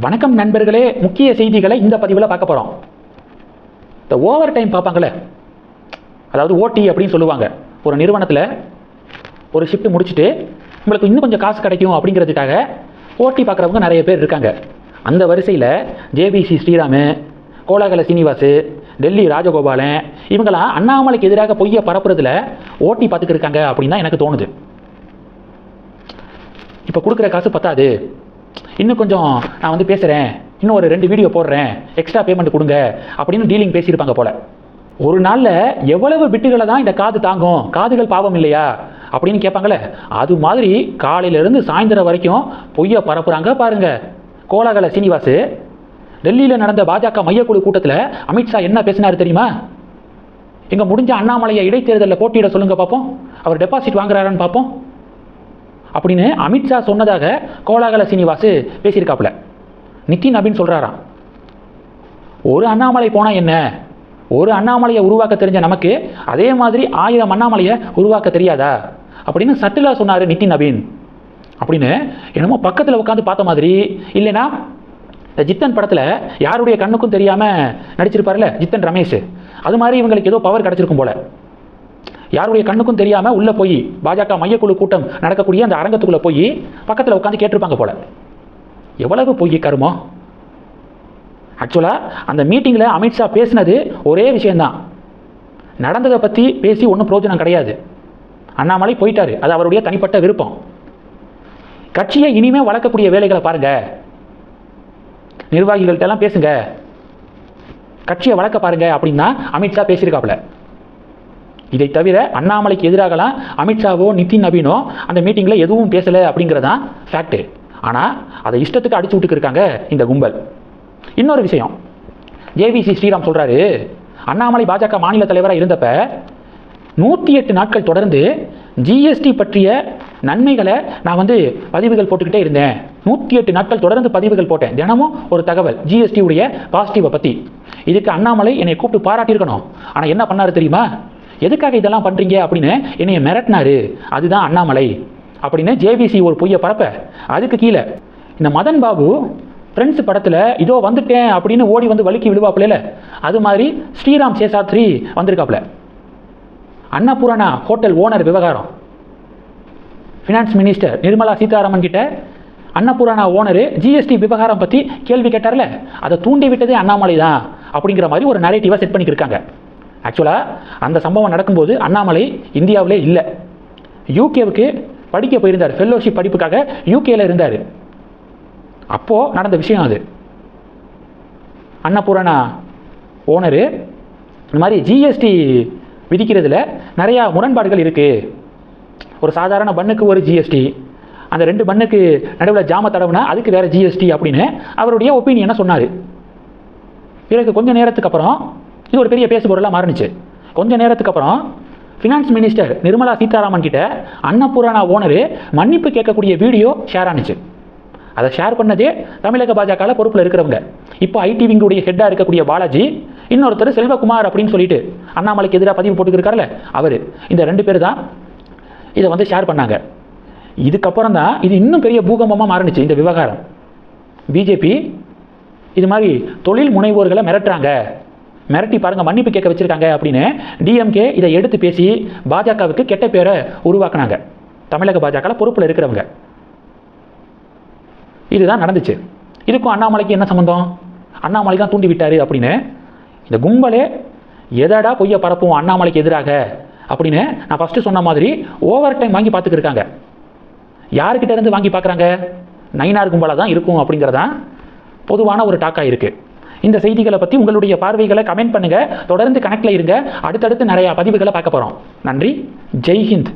வணக்கம் நண்பர்களே, முக்கிய செய்திகளை இந்த பதிவில் பார்க்க போகிறோம். இந்த ஓவர் டைம் பார்ப்பாங்களே, அதாவது ஓடி அப்படின்னு சொல்லுவாங்க. ஒரு நிறுவனத்தில் ஒரு ஷிஃப்ட் முடிச்சுட்டு உங்களுக்கு இன்னும் கொஞ்சம் காசு கிடைக்கும் அப்படிங்கிறதுக்காக ஓடி பார்க்குறவங்க நிறைய பேர் இருக்காங்க. அந்த வரிசையில் ஜேபிசி ஸ்ரீராமு, கோலாகல சீனிவாசு, டெல்லி ராஜகோபாலன் இவங்களாம் அண்ணாமலைக்கு எதிராக பொய்யை பரப்புறதுல ஓட்டி பார்த்துக்கிட்டு இருக்காங்க அப்படின்னு தான் எனக்கு தோணுது. இப்போ கொடுக்குற காசு பத்தாது, இன்னும் கொஞ்சம் நான் வந்து பேசுகிறேன், இன்னும் ஒரு 2 வீடியோ போடுறேன், எக்ஸ்ட்ரா பேமெண்ட் கொடுங்க அப்படின்னு டீலிங் பேசியிருப்பாங்க போல. ஒரு நாளில் எவ்வளவு பிட்டுகளை தான் இந்த காது தாங்கும், காதுகள் பாவம் இல்லையா அப்படின்னு கேட்பாங்களே, அது மாதிரி காலையிலேருந்து சாயந்தரம் வரைக்கும் பொய்யை பரப்புகிறாங்க பாருங்க. கோலாகல சீனிவாசு டெல்லியில் நடந்த பாஜக மையக்குழு கூட்டத்தில் அமித்ஷா என்ன பேசினார் தெரியுமா? எங்க முடிஞ்ச அண்ணாமலையை இடைத்தேர்தலில் போட்டியிட சொல்லுங்க பார்ப்போம், அவர் டெபாசிட் வாங்குறாரான்னு பார்ப்போம் அப்படின்னு அமித்ஷா சொன்னதாக கோலாகல சீனிவாசு பேசியிருக்காப்புல. நிதின் நபீன் சொல்றாராம், ஒரு அண்ணாமலை போனா என்ன, ஒரு அண்ணாமலையை உருவாக்க தெரிஞ்ச நமக்கு அதே மாதிரி 1000 அண்ணாமலையை உருவாக்க தெரியாதா அப்படின்னு சட்டிலா சொன்னாரு நிதின் நபீன் அப்படின்னு. என்னமோ பக்கத்தில் உட்காந்து பார்த்த மாதிரி, இல்லைன்னா இந்த ஜித்தன் படத்தில் யாருடைய கண்ணுக்கும் தெரியாமல் நடிச்சிருப்பார்ல ஜித்தன் ரமேஷ், அது மாதிரி இவங்களுக்கு ஏதோ பவர் கிடச்சிருக்கும் போல. யாருடைய கண்ணுக்கும் தெரியாமல் உள்ளே போய் பாஜக மையக்குழு கூட்டம் நடக்கக்கூடிய அந்த அரங்கத்துக்குள்ளே போய் பக்கத்தில் உட்காந்து கேட்டிருப்பாங்க போல. எவ்வளவு பொய் கருமோ! ஆக்சுவலாக அந்த மீட்டிங்கில் அமித்ஷா பேசினது ஒரே விஷயந்தான், நடந்ததை பற்றி பேசி ஒன்றும் பிரயோஜனம் கிடையாது. அண்ணாமலை போயிட்டாரு, அது அவருடைய தனிப்பட்ட விருப்பம். கட்சியை இனிமே வளர்க்கக்கூடிய வேலைகளை பாருங்க, நிர்வாகிகள்கிட்ட எல்லாம் பேசுங்க, கட்சியை வளர்க்க பாருங்க அப்படின்னா அமித்ஷா பேசியிருக்காப்புல. இதை தவிர அண்ணாமலைக்கு எதிராகலாம் அமித்ஷாவோ நிதின் நபீனோ அந்த மீட்டிங்கில் எதுவும் பேசலை அப்படிங்கிறதான் ஃபேக்ட். ஆனால் அதை இஷ்டத்துக்கு அடிச்சு விட்டுக்கு இருக்காங்க இந்த கும்பல். இன்னொரு விஷயம், ஜேபிசி ஸ்ரீராம் சொல்கிறாரு, அண்ணாமலை பாஜக மாநில தலைவராக இருந்தப்ப 108 நாட்கள் தொடர்ந்து ஜிஎஸ்டி பற்றிய நன்மைகளை நான் வந்து பதிவுகள் போட்டுக்கிட்டே இருந்தேன். 108 நாட்கள் தொடர்ந்து பதிவுகள் போட்டேன், தினமும் ஒரு தகவல் ஜிஎஸ்டி உடைய பாசிட்டிவை பற்றி. இதுக்கு அண்ணாமலை என்னை கூப்பிட்டு பாராட்டியிருக்கணும். ஆனால் என்ன பண்ணாரு தெரியுமா? எதுக்காக இதெல்லாம் பண்ணுறீங்க அப்படின்னு என்னைய மிரட்டினாரு, அதுதான் அண்ணாமலை அப்படின்னு ஜேபிசி ஒரு பொய்யை பரப்ப. அதுக்கு கீழே இந்த மதன் பாபு ஃப்ரெண்ட்ஸ் படத்தில் இதோ வந்துட்டேன் அப்படின்னு ஓடி வந்து வலிக்கி விடுவாப்புல, அது மாதிரி ஸ்ரீராம் சேஷாத்ரி வந்திருக்காப்புல. அன்னபூரணா ஹோட்டல் ஓனர் விவகாரம், ஃபினான்ஸ் மினிஸ்டர் நிர்மலா சீதாராமன் கிட்ட அன்னபூரணா ஓனரு ஜிஎஸ்டி விவகாரம் பற்றி கேள்வி கேட்டார்ல, அதை தூண்டி விட்டதே அண்ணாமலை தான் அப்படிங்கிற மாதிரி ஒரு நரேட்டிவாக செட் பண்ணிக்கிருக்காங்க. ஆக்சுவலாக அந்த சம்பவம் நடக்கும்போது அண்ணாமலை இந்தியாவிலே இல்லை, யூகேவுக்கு படிக்க போயிருந்தார், ஃபெல்லோஷிப் படிப்புக்காக யூகேல இருந்தார். அப்போது நடந்த விஷயம் அது. அன்னபூரணா ஓனரு இந்த மாதிரி ஜிஎஸ்டி விதிக்கிறதுல நிறையா முரண்பாடுகள் இருக்குது. ஒரு சாதாரண பண்ணுக்கு ஒரு ஜிஎஸ்டி, அந்த 2 பண்ணுக்கு நடுவில் ஜாம தடவுனா அதுக்கு வேறு ஜிஎஸ்டி அப்படின்னு அவருடைய ஒப்பீனியனை சொன்னார். பிறகு கொஞ்சம் நேரத்துக்கு அப்புறம் இது ஒரு பெரிய பேசுபொருளாக மாறினுச்சு. கொஞ்ச நேரத்துக்கு அப்புறம் ஃபினான்ஸ் மினிஸ்டர் நிர்மலா சீதாராமன் கிட்ட அன்னபூரணா ஓனரு மன்னிப்பு கேட்கக்கூடிய வீடியோ ஷேர் ஆனிச்சு. அதை ஷேர் பண்ணதே தமிழக பாஜக பொறுப்பில் இருக்கிறவங்க. இப்போ ஐடி விங்குடைய ஹெட்டாக இருக்கக்கூடிய பாலாஜி, இன்னொருத்தர் செல்வகுமார் அப்படின்னு சொல்லிட்டு அண்ணாமலைக்கு எதிராக பதிவு போட்டுக்கிருக்காருல அவர், இந்த 2 பேர் தான் இதை வந்து ஷேர் பண்ணாங்க. இதுக்கப்புறம் தான் இது இன்னும் பெரிய பூகம்பமாக மாறினுச்சு இந்த விவகாரம். பிஜேபி இது மாதிரி தொழில் முனைவோர்களை மிரட்டுறாங்க, மிரட்டி பாருங்க மன்னிப்பு கேட்க வச்சிருக்காங்க அப்படின்னு டிஎம்கே இதை எடுத்து பேசி பாஜகவுக்கு கெட்ட பேரை உருவாக்குனாங்க. தமிழக பாஜக பொறுப்பில் இருக்கிறவங்க. இதுதான் நடந்துச்சு. இதுக்கும் அண்ணாமலைக்கு என்ன சம்பந்தம்? அண்ணாமலை தான் தூண்டி விட்டாரு அப்படின்னு இந்த கும்பலே எதடா பொய்ய பரப்பும் அண்ணாமலைக்கு எதிராக அப்படின்னு நான் ஃபஸ்ட்டு சொன்ன மாதிரி ஓவர் டைம் வாங்கி பார்த்துக்கிருக்காங்க. யாருக்கிட்ட இருந்து வாங்கி பார்க்குறாங்க? நயினார் கும்பலாக தான் இருக்கும் அப்படிங்கிறதான் பொதுவான ஒரு டாக்காக இருக்குது. இந்த செய்திகளை பற்றி உங்களுடைய பார்வைகளை கமெண்ட் பண்ணுங்கள். தொடர்ந்து கனெக்டில் இருங்க, அடுத்தடுத்து நிறையா பதிவுகளை பார்க்க போகிறோம். நன்றி, ஜெய் ஹிந்த்.